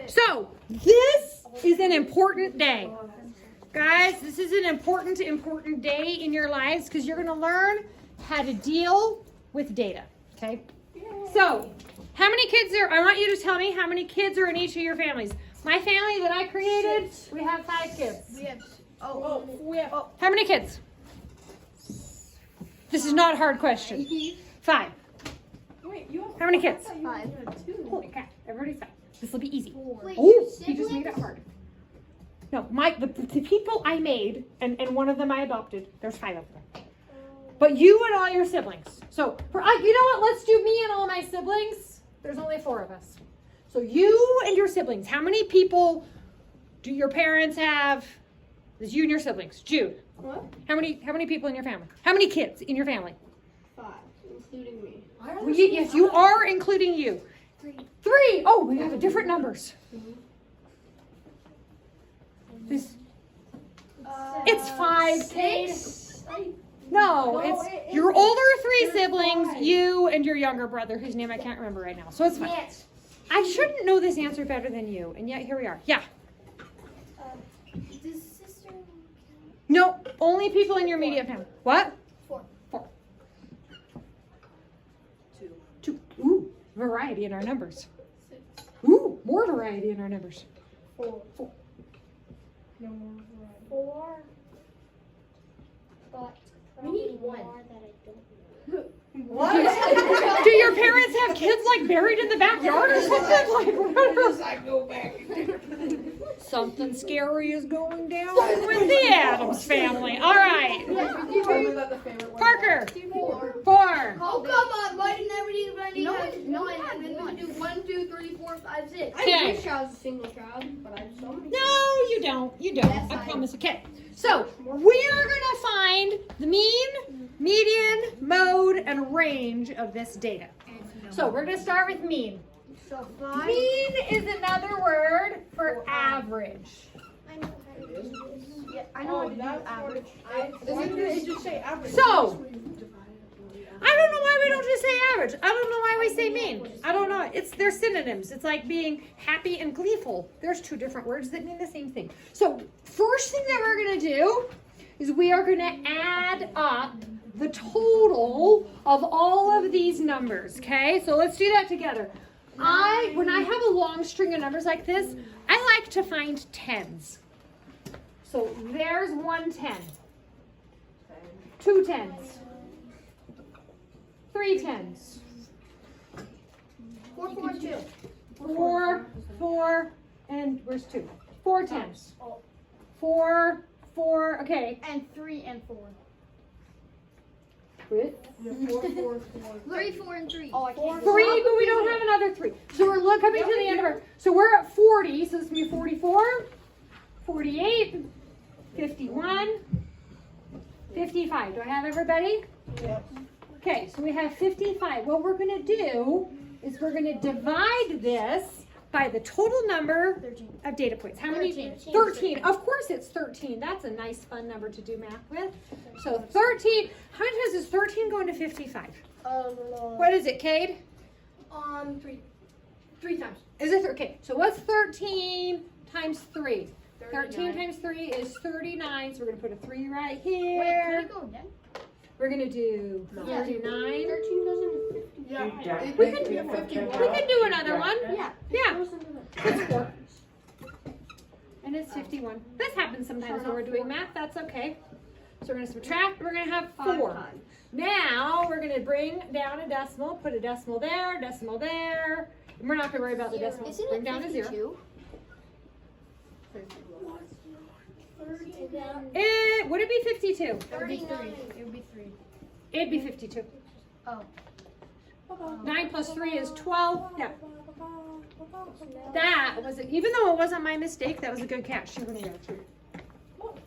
So, this is an important day. Guys, this is an important day in your lives because you're going to learn how to deal with data, okay? So, how many kids I want you to tell me how many kids are in each of your families. My family that I created, we have 5 kids. How many kids? This is not a hard question. 5. How many kids? 5. Holy cow, everybody's 5. This will be easy. Wait, Oh, he just made it hard. No, the people I made, and one of them I adopted, there's 5 of them. But you and all your siblings. So, you know what? Let's do me and all my siblings. There's only 4 of us. So you and your siblings. How many people do your parents have? It's you and your siblings. Jude. What? How many people in your family? How many kids in your family? 5, including me. Yes, you are including you. 3. 3. Oh, we have different numbers. It's 5 kids. No, it's your older 3 siblings, you and your younger brother, whose name I can't remember right now. So it's fine. I shouldn't know this answer better than you, and yet here we are. Yeah. Does sister count? No, only people in your immediate family. What? 4. 4. 2. Ooh, variety in our numbers. 6. Ooh, more variety in our numbers. 4. 4. No more. 4. But we need 1 that I don't know. What? Do your parents have kids like buried in the backyard or something? Something scary is going down with the Addams family. All right. Parker. 4. Oh, come on. Why didn't everybody have 1? And then we would do 1, 2, 3, 4, 5, 6. Okay. I wish I was a single child, but I have so many. No, you don't. You don't. Yes, I I promise. Okay. So we are going to find the mean, median, mode, and range of this data. So we're going to start with mean. So 5. Mean is another word for average. I know how to do this. Yeah, I know how to do average. It just say average. So, I don't know why we don't just say average. I don't know why we say mean. I don't know. They're synonyms. It's like being happy and gleeful. There's 2 different words that mean the same thing. So, first thing that we're going to do is we are going to add up the total of all of these numbers, okay? So let's do that together. When I have a long string of numbers like this, I like to find 10s. So there's 1 10, 2 10s, 3 10s, 4, 4, 2. 4, and where's 2? 4 10s. 4, okay. And 3 and 4. With 3, 4, and 3. 3, but we don't have another 3. So we're coming to the end of our, so we're at 40, so this is going to be 44, 48, 51, 55. Do I have everybody? Yes. Okay, so we have 55. What we're going to do is we're going to divide this by the total number of data points. How many? 13. Of course it's 13. That's a nice fun number to do math with. So 13. How many times is 13 going to 55? What is it, Cade? 3 times. Is it okay? So what's 13 times 3? 13 times 3 is 39. So we're going to put a 3 right here. Wait, can you go again? We're going to do 39. 13 goes into 50. Yeah. We can do another one. Yeah. Yeah. It's 4. And it's 51. This happens sometimes when we're doing math. That's okay. So we're going to subtract. We're going to have 4. Now we're going to bring down a decimal. Put a decimal there, decimal there. And we're not going to worry about the decimal. Isn't Bring it down a 0. 52? Would it be 52? 39. It would be 3. It'd be 52. Oh. 9 plus 3 is 12. Yeah. That was, even though it wasn't my mistake, that was a good catch. You're going to get a treat.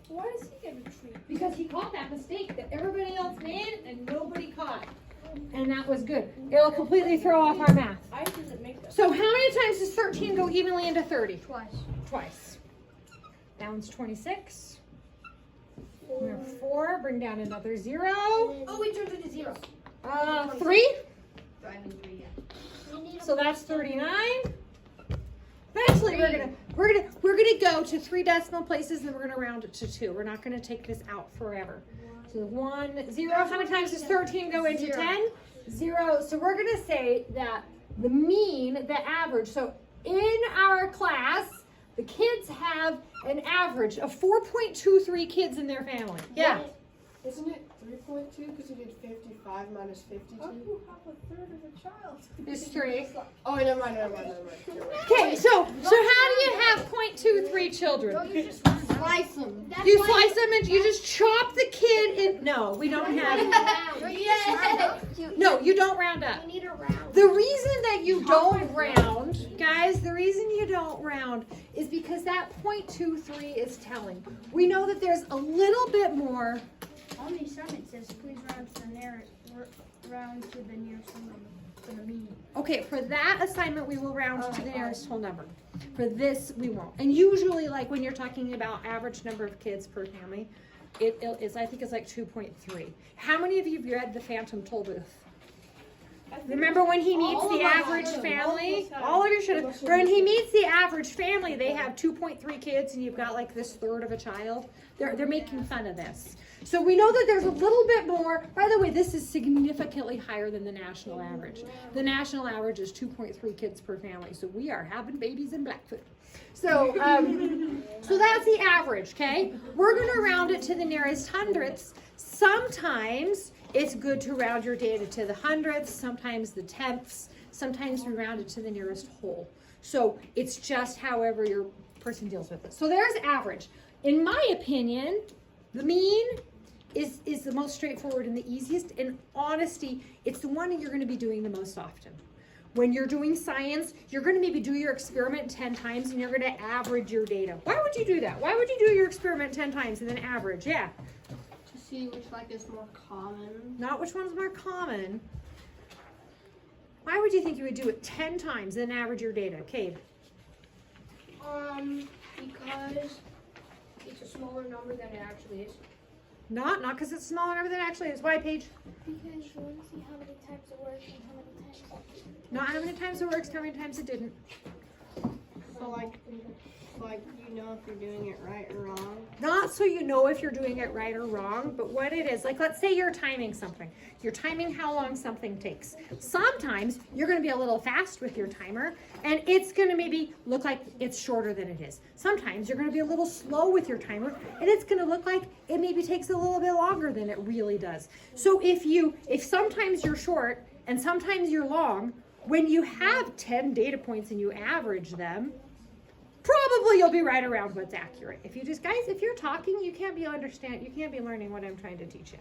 Why does he get a treat? Because he caught that mistake that everybody else made and nobody caught. And that was good. It'll completely throw off our math. I didn't make that. So how many times does 13 go evenly into 30? Twice. Twice. That one's 26. We have 4. Bring down another 0. Oh, we turned it to 0. 3. So I mean 3, yeah. So that's 39. Eventually, we're gonna go to 3 decimal places, and then we're gonna round it to 2. We're not gonna take this out forever. So 1, 0. How many times does 13 go into 10? 0. So we're gonna say that the mean, the average. So in our class, the kids have an average of 4.23 kids in their family. Yeah. Isn't it 3.2 because you did 55 minus 52? How do you have a third of a child? It's 3. Oh, never mind. You're right. Okay, so how do you have 0.23 children? You just slice them. You slice them and you just chop the kid in. No, we don't have. Yeah. No, you don't round up. You need a round. The reason that you don't round, guys, the reason you don't round is because that 0.23 is telling. We know that there's a little bit more. On the assignment says please round to the nearest number for the mean. Okay, for that assignment, we will round to the nearest whole number. For this, we won't. And usually, like when you're talking about average number of kids per family, it is, I think it's like 2.3. How many of you have read The Phantom Tollbooth? Remember when he meets the average family? All of you should have. When he meets the average family, they have 2.3 kids, and you've got like this third of a child. They're making fun of this. So we know that there's a little bit more. By the way, this is significantly higher than the national average. The national average is 2.3 kids per family. So we are having babies in Blackfoot. So, so that's the average, okay? We're going to round it to the nearest hundredths. Sometimes it's good to round your data to the hundredths, sometimes the tenths, sometimes we round it to the nearest whole. So it's just however your person deals with it. So there's average. In my opinion, the mean is the most straightforward and the easiest. In honesty, it's the one that you're going to be doing the most often. When you're doing science, you're going to maybe do your experiment 10 times and you're going to average your data. Why would you do that? Why would you do your experiment 10 times and then average? Yeah. To see which is more common. Not which one's more common. Why would you think you would do it 10 times and average your data? Cade. Because it's a smaller number than it actually is. Not because it's smaller number than it actually is. Why, Paige? Because you want to see how many times it works and how many times it didn't. Not how many times it works, how many times it didn't. So like you know if you're doing it right or wrong. Not so you know if you're doing it right or wrong, but what it is. Like, let's say you're timing something. You're timing how long something takes. Sometimes you're going to be a little fast with your timer, and it's going to maybe look like it's shorter than it is. Sometimes you're going to be a little slow with your timer, and it's going to look like it maybe takes a little bit longer than it really does. So if sometimes you're short and sometimes you're long, when you have 10 data points and you average them, probably you'll be right around what's accurate. If you just, guys, if you're talking, you can't be learning what I'm trying to teach you.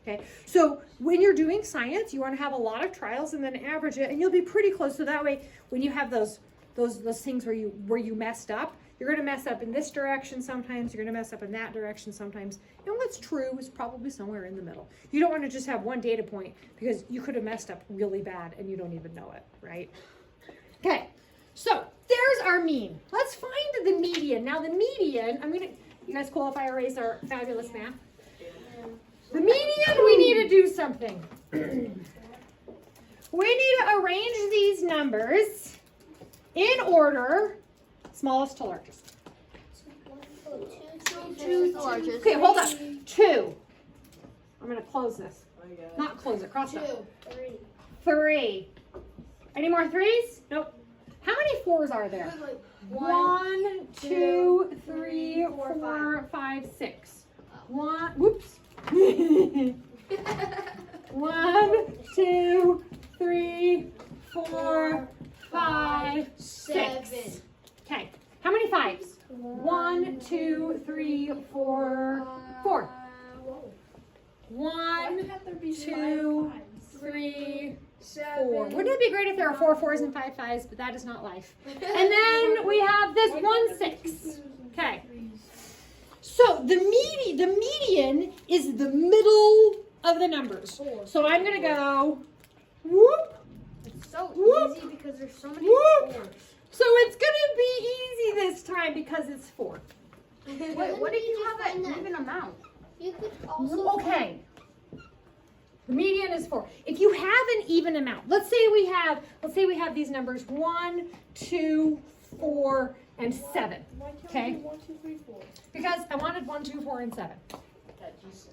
Okay, so when you're doing science, you want to have a lot of trials and then average it, and you'll be pretty close. So that way, when you have those things where you messed up, you're going to mess up in this direction sometimes. You're going to mess up in that direction sometimes. And what's true is probably somewhere in the middle. You don't want to just have one data point because you could have messed up really bad and you don't even know it, right? Okay, so there's our mean. Let's find the median. Now the median, you guys cool if I erase our fabulous math? The median, we need to do something. We need to arrange these numbers in order, smallest to largest. Two is the largest. Okay, hold up. 2. I'm going to close this. Not close it, cross it. 3. Any more 3s? Nope. How many 4s are there? 1, 2, 3, 4, 5, 6. 1, whoops. 1, 2, 3, 4, 5, 6. Okay. How many 5s? 1, 2, 3, 4, 4. 1, 2, 3, 4. Wouldn't it be great if there were 4 4s and 5 5s? But that is not life. And then we have this 1 6. Okay. So the median is the middle of the numbers. So I'm gonna go whoop. It's so Whoop. easy because there's so many Whoop. 4s. So it's gonna be easy this time because it's 4. Wait, what if you have an even amount? You could also Okay. The median is 4. If you have an even amount, let's say we have these numbers 1, 2, 4, and 7. Why can't Okay. we do 1, 2, 3, 4? Because I wanted 1, 2, 4, and 7. Let's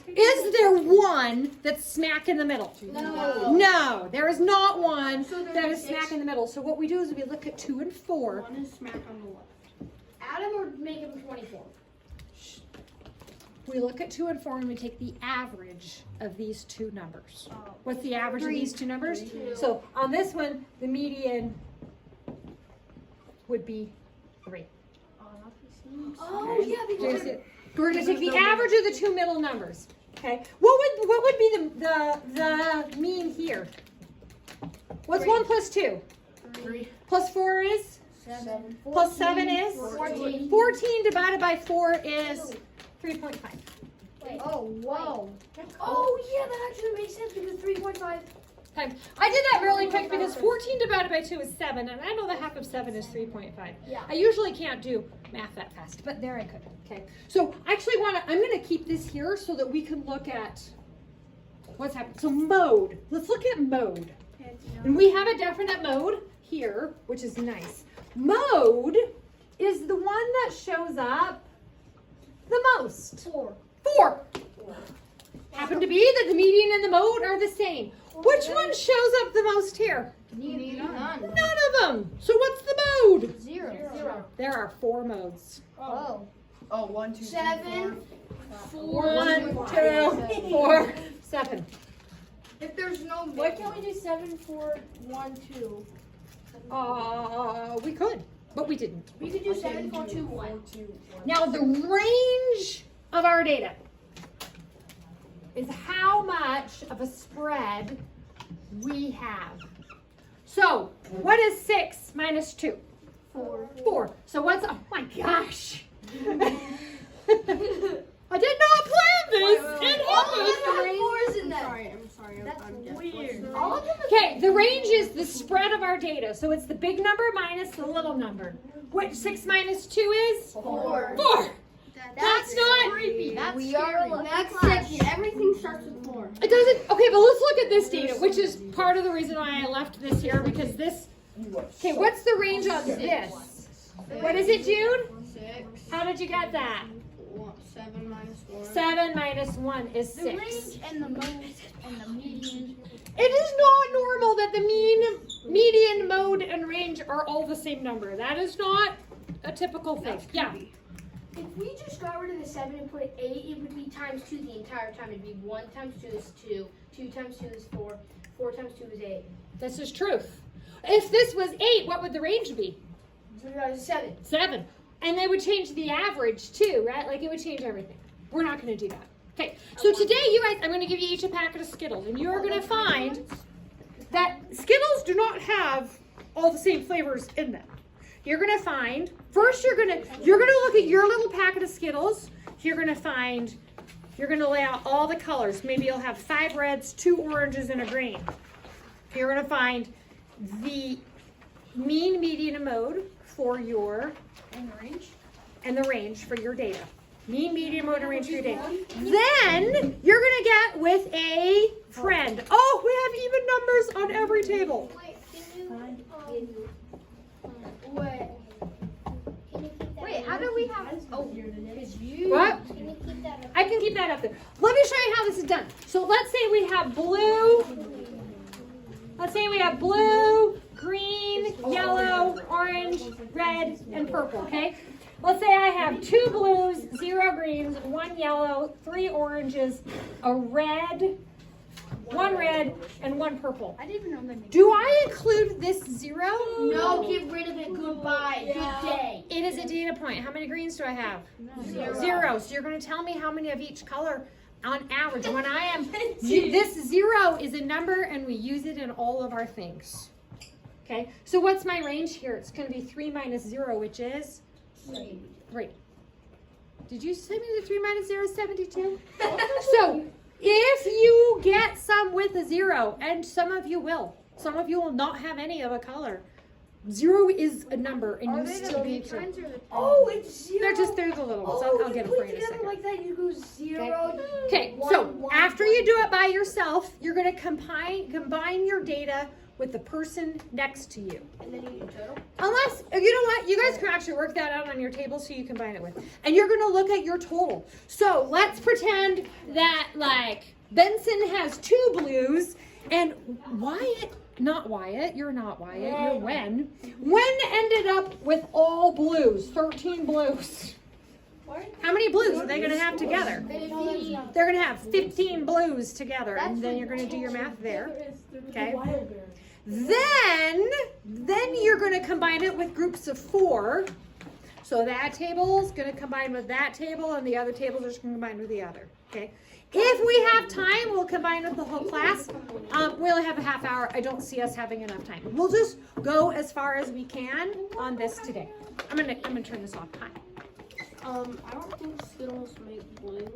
take Is there one that's smack in the middle? No. No, there is not one So there's that is 6. smack in the middle. So what we do is we look at 2 and 4. One is smack on the left. Add them or make them 24. We look at 2 and 4 and we take the average of these two numbers. What's the average of these two numbers? 3. So on this one, the median would be 3. Oh yeah, because We're going to take the average of the two middle numbers. Okay. What would be the mean here? What's 1 plus 2? 3. Plus 4 is? 7. Plus 7 is? 14. 14 divided by 4 is 3.5. Oh, whoa. Oh, yeah, that actually makes sense because 3.5. Okay. I did that really quick because 14 divided by 2 is 7, and I know the half of 7 is 3.5. Yeah. I usually can't do math that fast, but there I could. Okay. So I actually I'm going to keep this here so that we can look at what's happening. So mode. Let's look at mode. And we have a definite mode here, which is nice. Mode is the one that shows up the most. 4. 4. Happen to be that the median and the mode are the same. Which one shows up the most here? None. None of them. So what's the mode? 0. There are 4 modes. Oh. Oh, 1, 2, 3, 7. 4. 1, 2, 4, 7. If there's no. Why can't we do 7, 4, 1, 2? We could, but we didn't. We could do 7, 4, 2, 1. Now the range of our data is how much of a spread we have. So what is 6 minus 2? 4. 4. So what's, oh my gosh. I did not plan this. It happened. 4's in I'm there. sorry, I'm sorry. That's I'm just- weird. All of them are Okay, the range is the spread of our data. So it's the big number minus the little number. Which 6 minus 2 is? 4. 4. That's not. creepy. That's We scary. are lucky That's class. sick. Everything starts with 4. It doesn't. Okay, but let's look at this data, which is part of the reason why I left this here because this. Okay, what's the range on this? What is it, Jude? 6. How did you get that? 7 minus 1. 7 minus 1 is 6. The range and the mode and the median. It is not normal that the median, mode, and range are all the same number. That is not a typical thing. Yeah. If we just got rid of the 7 and put 8, it would be times 2 the entire time. It'd be 1 times 2 is 2. 2 times 2 is 4. 4 times 2 is 8. This is truth. If this was 8, what would the range be? So we got a 7. 7. And they would change the average too, right? Like it would change everything. We're not going to do that. Okay, so today you guys, I'm going to give you each a packet of Skittles, and you're going to find that Skittles do not have all the same flavors in them. You're going to find, first you're going to look at your little packet of Skittles. You're going to lay out all the colors. Maybe you'll have 5 reds, 2 oranges, and a green. You're going to find the mean, median, and mode for your and the range for your data. Mean, median, mode, and range for your data. Then you're gonna get with a friend. Oh, we have even numbers on every table. Wait, can you Wait, how do we have? Oh, What? Can you keep that up? I can keep that up there. Let me show you how this is done. So let's say we have blue. Let's say we have blue, green, yellow, orange, red, and purple, okay? Let's say I have 2 blues, 0 greens, 1 yellow, 3 oranges, a red, 1 red, and 1 purple. I didn't even know the name. Do I include this 0? no, get rid of it. Goodbye. Good day. It is a data point. How many greens do I have? 0. So you're going to tell me how many of each color on average. When I am, this 0 is a number and we use it in all of our things. Okay, so what's my range here? It's going to be 3 minus 0, which is 3. Did you send me the 3 minus 0 is 72? So if you get some with a 0, and some of you will not have any of a color. 0 is a number, and you still need to. Oh, it's 0. They're the little ones. I'll get them for you in a second. Like that, you go 0. Okay, so after you do it by yourself, you're going to combine your data with the person next to you. And then you do total. Unless, you know what, you guys can actually work that out on your table so you combine it with. And you're gonna look at your total. So let's pretend that like Benson has 2 blues and Wyatt, not Wyatt, you're not Wyatt, you're Wen. Wen ended up with all blues, 13 blues. How many blues are they gonna have together? They're gonna have 15 blues together, and then you're gonna do your math there. Okay. Then you're gonna combine it with groups of 4. So that table's gonna combine with that table, and the other tables are just gonna combine with the other. Okay. If we have time, we'll combine with the whole class. We only have a half hour. I don't see us having enough time. We'll just go as far as we can on this today. I'm gonna turn this off. Hi. I don't think Skittles make blue.